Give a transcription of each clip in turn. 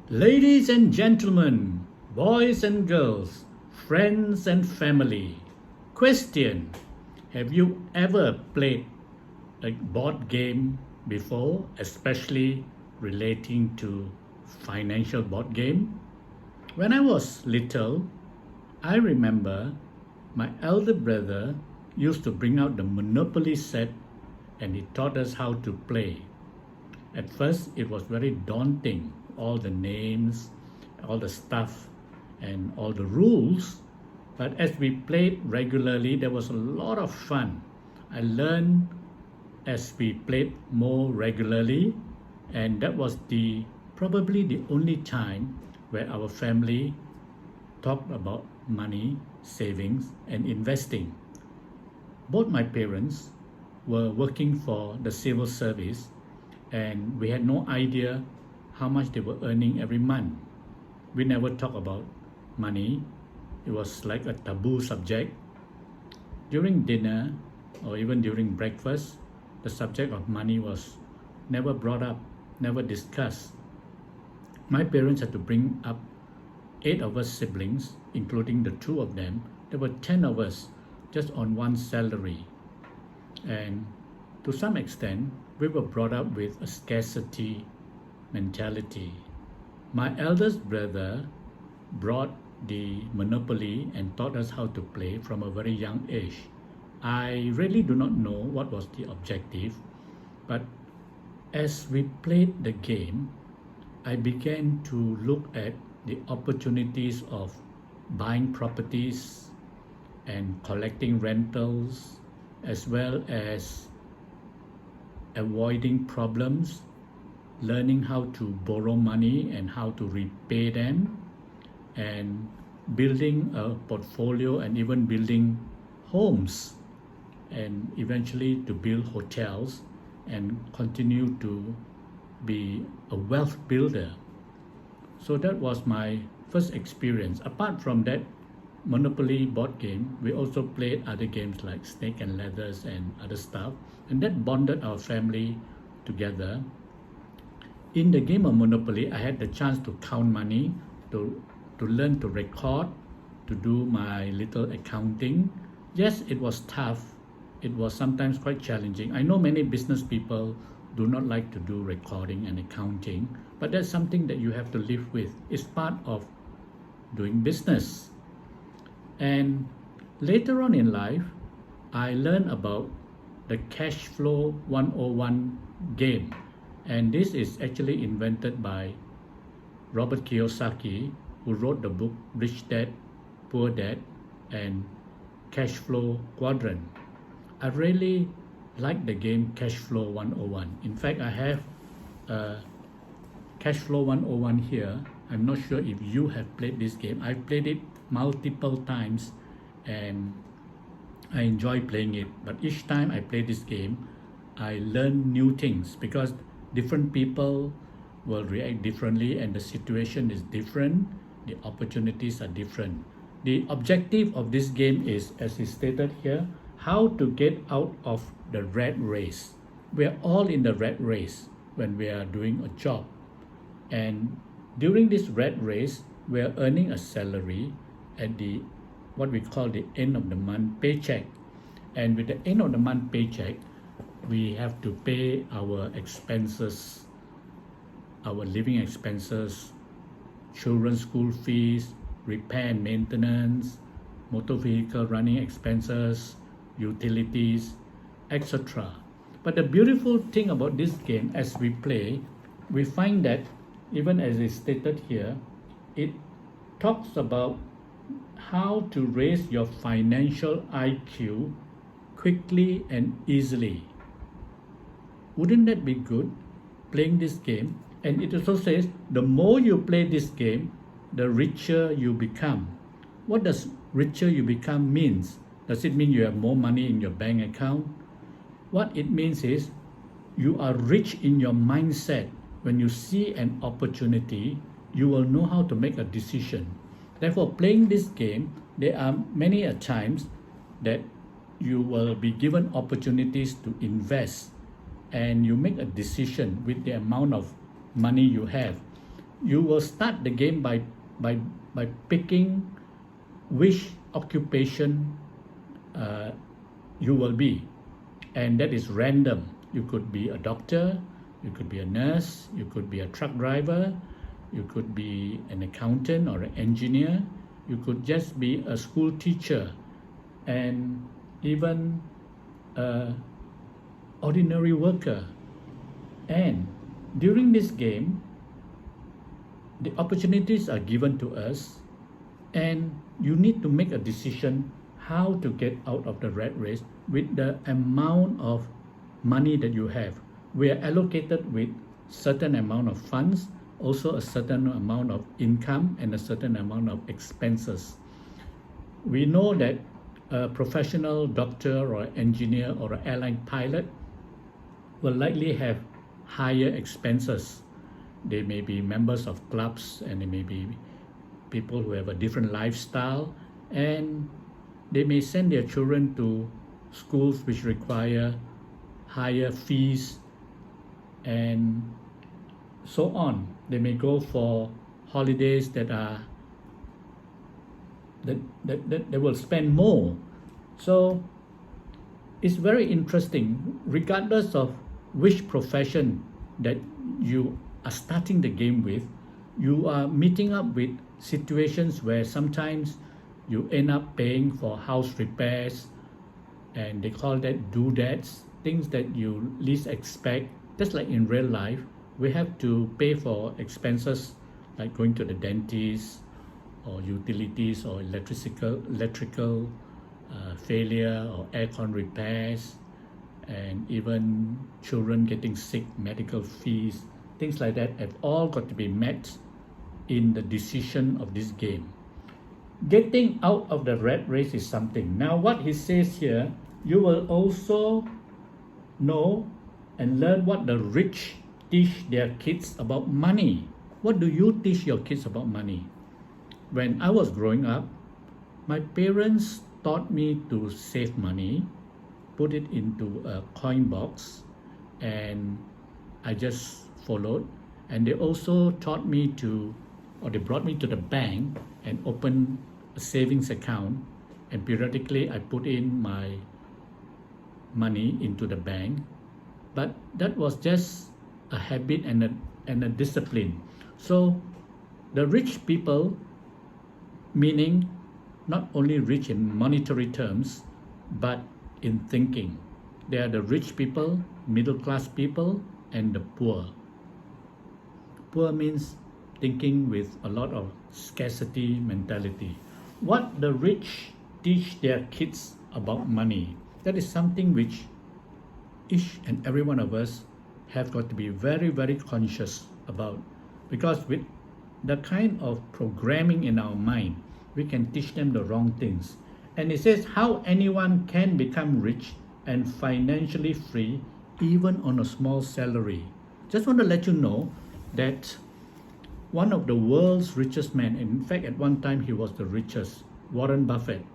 Ladies and gentlemen, boys and girls, friends and family. Question: have you ever played a board game before, especially relating to financial board game? When I was little, I remember my elder brother used to bring out the Monopoly set and he taught us how to play. At first, it was very daunting, all the names, all the stuff, and all the rules. But as we played regularly, there was a lot of fun. I learned as we played more regularly, and that was probably the only time where our family talked about money, savings, and investing. Both my parents were working for the civil service, and we had no idea how much they were earning every month. We never talked about money. It was like a taboo subject. During dinner or even during breakfast, the subject of money was never brought up, never discussed. My parents had to bring up 8 of us siblings, including the 2 of them. There were 10 of us just on one salary. And to some extent, we were brought up with a scarcity mentality. My eldest brother brought the Monopoly and taught us how to play from a very young age. I really do not know what was the objective, but as we played the game, I began to look at the opportunities of buying properties and collecting rentals, as well as avoiding problems, learning how to borrow money and how to repay them, and building a portfolio and even building homes, and eventually to build hotels and continue to be a wealth builder. So that was my first experience. Apart from that Monopoly board game, we also played other games like Snake and Ladders and other stuff, and that bonded our family together. In the game of Monopoly, I had the chance to count money, to learn to record, to do my little accounting. Yes, it was tough. It was sometimes quite challenging. I know many business people do not like to do recording and accounting, but that's something that you have to live with. It's part of doing business. And later on in life, I learned about the Cashflow 101 game. And this is actually invented by Robert Kiyosaki, who wrote the book Rich Dad, Poor Dad, and Cashflow Quadrant. I really like the game Cashflow 101. In fact, I have Cashflow 101 here. I'm not sure if you have played this game. I've played it multiple times and I enjoy playing it. But each time I play this game, I learn new things because different people will react differently and the situation is different. The opportunities are different. The objective of this game is, as is stated here, how to get out of the rat race. We are all in the rat race when we are doing a job. And during this rat race, we are earning a salary at the what we call the end of the month paycheck. And with the end of the month paycheck, we have to pay our expenses, our living expenses, children's school fees, repair and maintenance, motor vehicle running expenses, utilities, etc. But the beautiful thing about this game, as we play, we find that even as is stated here, it talks about how to raise your financial IQ quickly and easily. Wouldn't that be good, playing this game? And it also says the more you play this game, the richer you become. What does richer you become means? Does it mean you have more money in your bank account? What it means is you are rich in your mindset. When you see an opportunity, you will know how to make a decision. Therefore, playing this game, there are many a times that you will be given opportunities to invest and you make a decision with the amount of money you have. you will start the game by picking which occupation you will be, and that is random. You could be a doctor, you could be a nurse, you could be a truck driver, you could be an accountant or an engineer, you could just be a school teacher, and even a ordinary worker. And during this game, the opportunities are given to us, and you need to make a decision how to get out of the rat race with the amount of money that you have. We are allocated with certain amount of funds, also a certain amount of income, and a certain amount of expenses. We know that a professional doctor or engineer or an airline pilot will likely have higher expenses. They may be members of clubs, and they may be people who have a different lifestyle, and they may send their children to schools which require higher fees and so on. They may go for holidays that will spend more. So it's very interesting, regardless of which profession that you are starting the game with, you are meeting up with situations where sometimes you end up paying for house repairs, and they call that doodads, things that you least expect. Just like in real life, we have to pay for expenses like going to the dentist, or utilities, or electrical failure, or aircon repairs, and even children getting sick, medical fees, things like that have all got to be met in the decision of this game. Getting out of the rat race is something. Now what he says here, you will also know and learn what the rich teach their kids about money. What do you teach your kids about money? When I was growing up, my parents taught me to save money, put it into a coin box, and I just followed. And they also taught me to, or they brought me to the bank and opened a savings account, and periodically I put in my money into the bank. But that was just a habit and a discipline. So the rich people, meaning not only rich in monetary terms, but in thinking. They are the rich people, middle class people, and the poor. Poor means thinking with a lot of scarcity mentality. What the rich teach their kids about money, that is something which each and every one of us have got to be very, very conscious about, because with the kind of programming in our mind, we can teach them the wrong things. And it says how anyone can become rich and financially free even on a small salary. Just want to let you know that one of the world's richest men, in fact at one time he was the richest, Warren Buffett,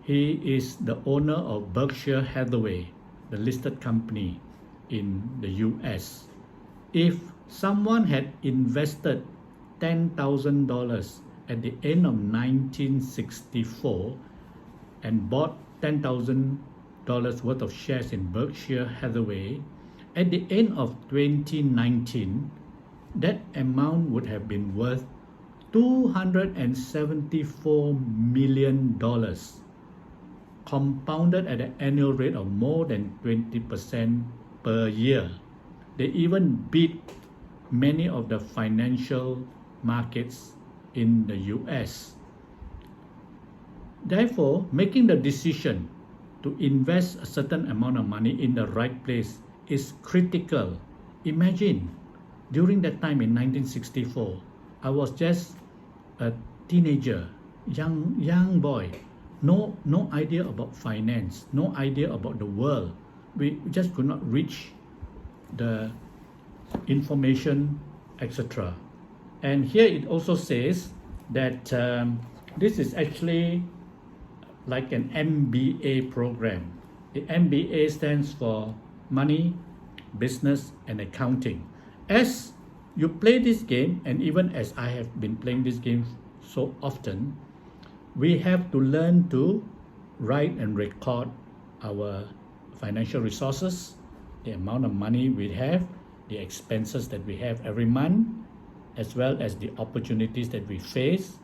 he is the owner of Berkshire Hathaway, the listed company in the US. If someone had invested $10,000 at the end of 1964 and bought $10,000 worth of shares in Berkshire Hathaway, at the end of 2019, that amount would have been worth $274 million, compounded at an annual rate of more than 20% per year. They even beat many of the financial markets in the US. Therefore, making the decision to invest a certain amount of money in the right place is critical. Imagine, during that time in 1964, I was just a teenager, young boy, no idea about finance, no idea about the world. We just could not reach the information, etc. And here it also says that this is actually like an MBA program. The MBA stands for Money, Business, and Accounting. As you play this game, and even as I have been playing this game so often, we have to learn to write and record our financial resources, the amount of money we have, the expenses that we have every month, as well as the opportunities that we face,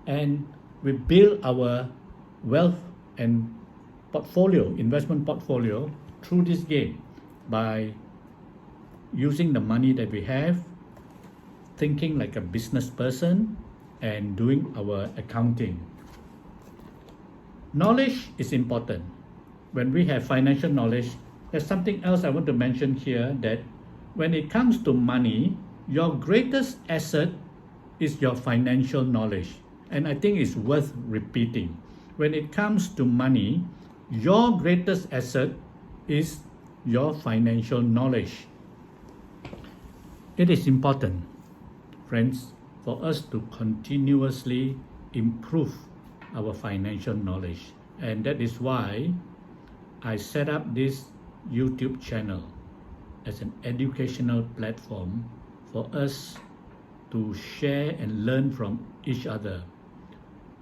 and we build our wealth and portfolio, investment portfolio, through this game by using the money that we have, thinking like a business person, and doing our accounting. Knowledge is important. When we have financial knowledge, there's something else I want to mention here, that when it comes to money, your greatest asset is your financial knowledge. And I think it's worth repeating. When it comes to money, your greatest asset is your financial knowledge. It is important, friends, for us to continuously improve our financial knowledge. And that is why I set up this YouTube channel as an educational platform for us to share and learn from each other.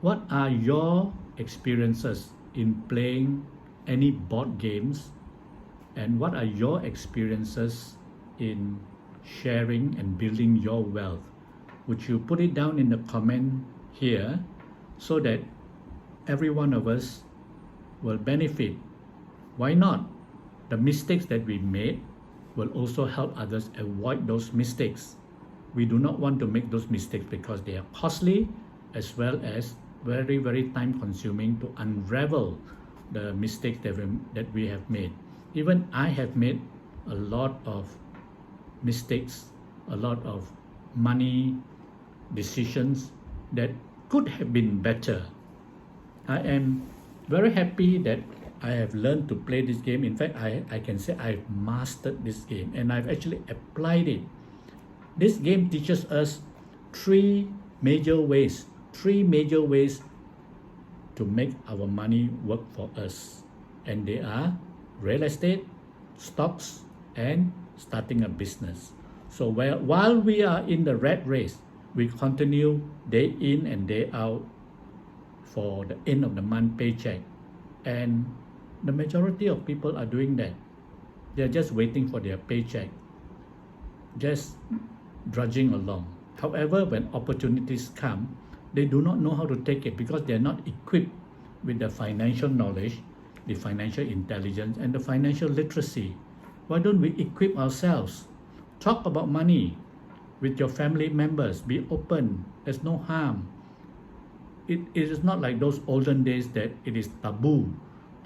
What are your experiences in playing any board games, and what are your experiences in sharing and building your wealth? Would you put it down in the comment here so that every one of us will benefit? Why not? The mistakes that we made will also help others avoid those mistakes. We do not want to make those mistakes because they are costly, as well as very, very time consuming to unravel the mistakes that we have made. Even I have made a lot of mistakes, a lot of money decisions that could have been better. I am very happy that I have learned to play this game. In fact, I can say I've mastered this game, and I've actually applied it. This game teaches us three major ways to make our money work for us. And they are real estate, stocks, and starting a business. So while we are in the rat race, we continue day in and day out for the end of the month paycheck. And the majority of people are doing that. They're just waiting for their paycheck, just drudging along. However, when opportunities come, they do not know how to take it because they're not equipped with the financial knowledge, the financial intelligence, and the financial literacy. Why don't we equip ourselves? Talk about money with your family members. Be open. There's no harm. It is not like those olden days that it is taboo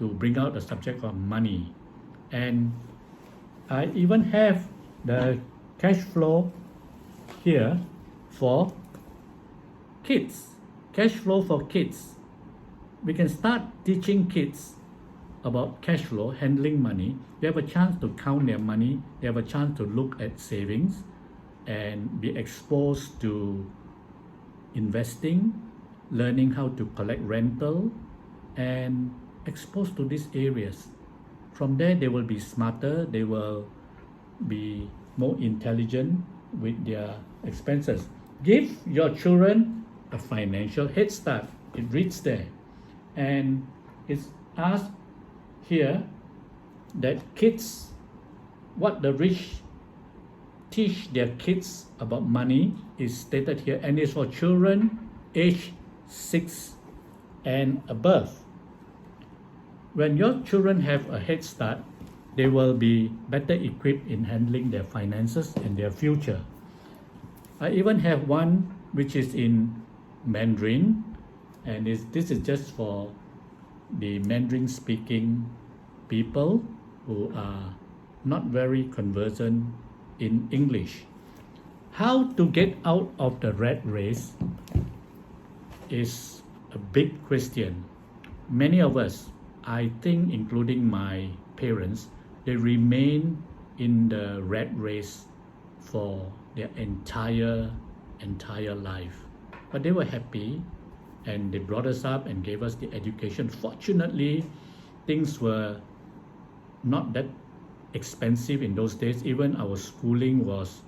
to bring out the subject of money. And I even have the cash flow here for kids. Cash flow for kids. We can start teaching kids about cash flow, handling money. They have a chance to count their money. They have a chance to look at savings and be exposed to investing, learning how to collect rental, and exposed to these areas. From there, they will be smarter. They will be more intelligent with their expenses. Give your children a financial head start. It reads there. And it's asked here that kids, what the rich teach their kids about money is stated here, and it's for children aged 6 and above. When your children have a head start, they will be better equipped in handling their finances and their future. I even have one which is in Mandarin, and this is just for the Mandarin speaking people who are not very conversant in English. How to get out of the rat race is a big question. Many of us, I think including my parents, they remain in the rat race for their entire life. But they were happy, and they brought us up and gave us the education. Fortunately, things were not that expensive in those days. Even our schooling was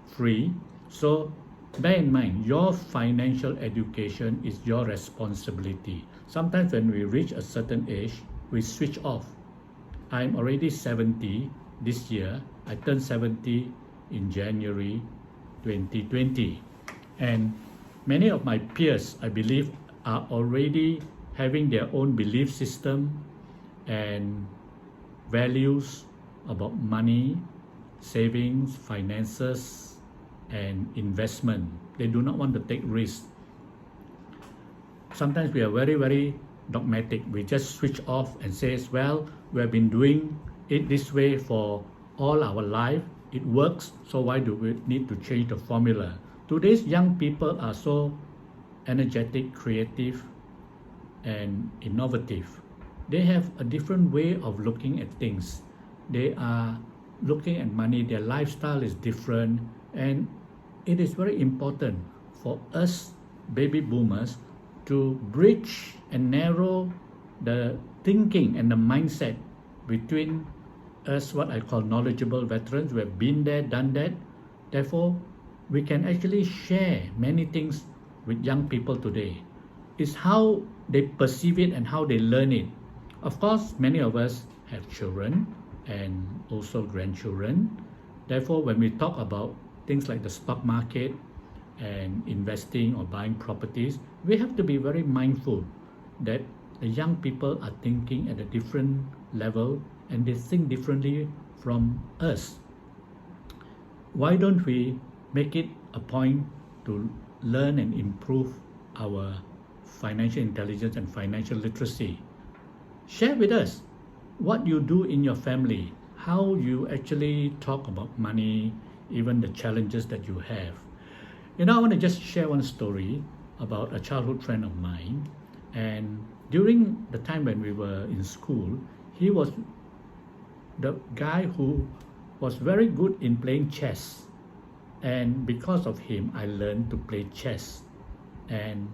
free. So bear in mind, your financial education is your responsibility. Sometimes when we reach a certain age, we switch off. I'm already 70 this year. I turned 70 in January 2020. And many of my peers, I believe, are already having their own belief system and values about money, savings, finances, and investment. They do not want to take risks. Sometimes we are very, very dogmatic. We just switch off and says, well, we have been doing it this way for all our life. It works, so why do we need to change the formula? Today's young people are so energetic, creative, and innovative. They have a different way of looking at things. They are looking at money, their lifestyle is different, and it is very important for us baby boomers to bridge and narrow the thinking and the mindset between us, what I call knowledgeable veterans. We have been there, done that. Therefore, we can actually share many things with young people today. It's how they perceive it and how they learn it. Of course, many of us have children and also grandchildren. Therefore, when we talk about things like the stock market and investing or buying properties, we have to be very mindful that the young people are thinking at a different level and they think differently from us. Why don't we make it a point to learn and improve our financial intelligence and financial literacy? Share with us what you do in your family, how you actually talk about money, even the challenges that you have. You know, I want to just share one story about a childhood friend of mine. And during the time when we were in school, he was the guy who was very good in playing chess. And because of him, I learned to play chess. And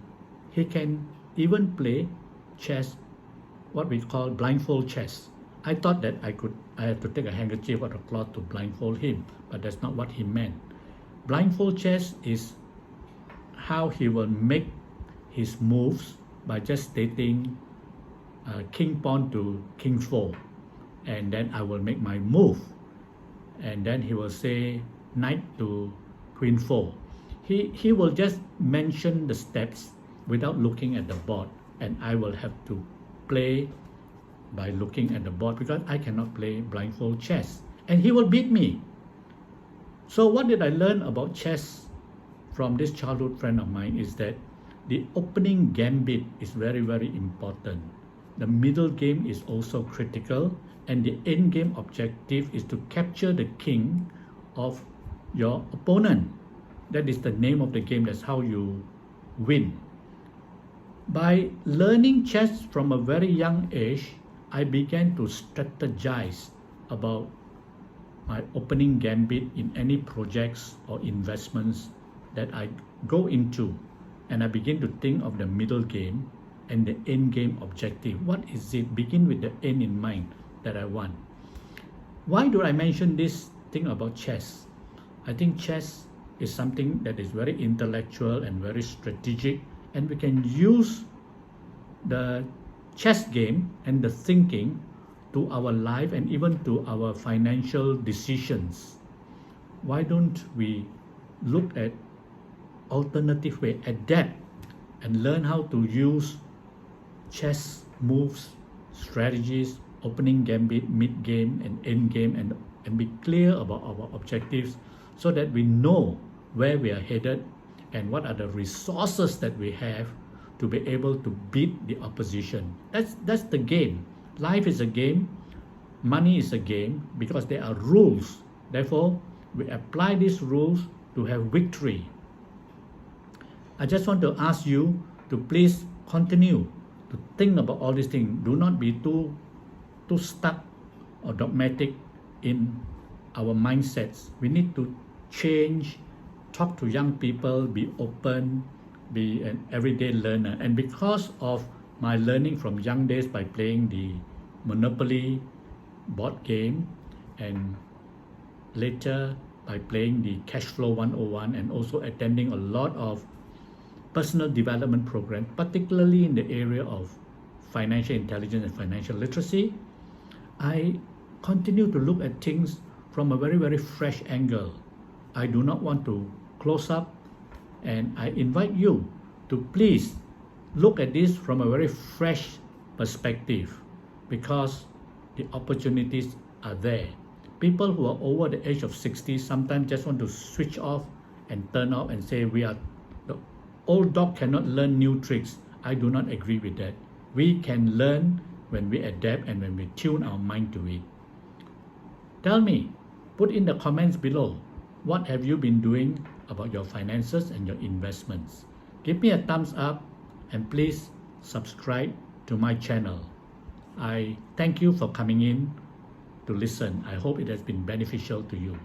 he can even play chess, what we call blindfold chess. I thought that I had to take a handkerchief or a cloth to blindfold him, but that's not what he meant. Blindfold chess is how he will make his moves by just stating king pawn to king 4, and then I will make my move, and then he will say knight to queen 4. He will just mention the steps without looking at the board, and I will have to play by looking at the board because I cannot play blindfold chess, and he will beat me. So what did I learn about chess from this childhood friend of mine is that the opening gambit is very, very important. The middle game is also critical, and the end game objective is to capture the king of your opponent. That is the name of the game. That's how you win. By learning chess from a very young age, I began to strategize about my opening gambit in any projects or investments that I go into, and I begin to think of the middle game and the end game objective. What is it? Begin with the end in mind that I want. Why do I mention this thing about chess? I think chess is something that is very intellectual and very strategic, and we can use the chess game and the thinking to our life and even to our financial decisions. Why don't we look at alternative way, adapt and learn how to use chess moves, strategies, opening gambit, mid game and end game, and be clear about our objectives so that we know where we are headed and what are the resources that we have to be able to beat the opposition. That's the game. Life is a game. Money is a game because there are rules. Therefore, we apply these rules to have victory. I just want to ask you to please continue to think about all these things. Do not be too stuck or dogmatic in our mindsets. We need to change, talk to young people, be open, be an everyday learner. And because of my learning from young days by playing the Monopoly board game and later by playing the Cashflow 101 and also attending a lot of personal development programs, particularly in the area of financial intelligence and financial literacy, I continue to look at things from a very, very fresh angle. I do not want to close up, and I invite you to please look at this from a very fresh perspective, because the opportunities are there. People who are over the age of 60 sometimes just want to switch off and turn off and say the old dog cannot learn new tricks. I do not agree with that. We can learn when we adapt and when we tune our mind to it. Tell me, put in the comments below, what have you been doing about your finances and your investments? Give me a thumbs up and please subscribe to my channel. I thank you for coming in to listen. I hope it has been beneficial to you.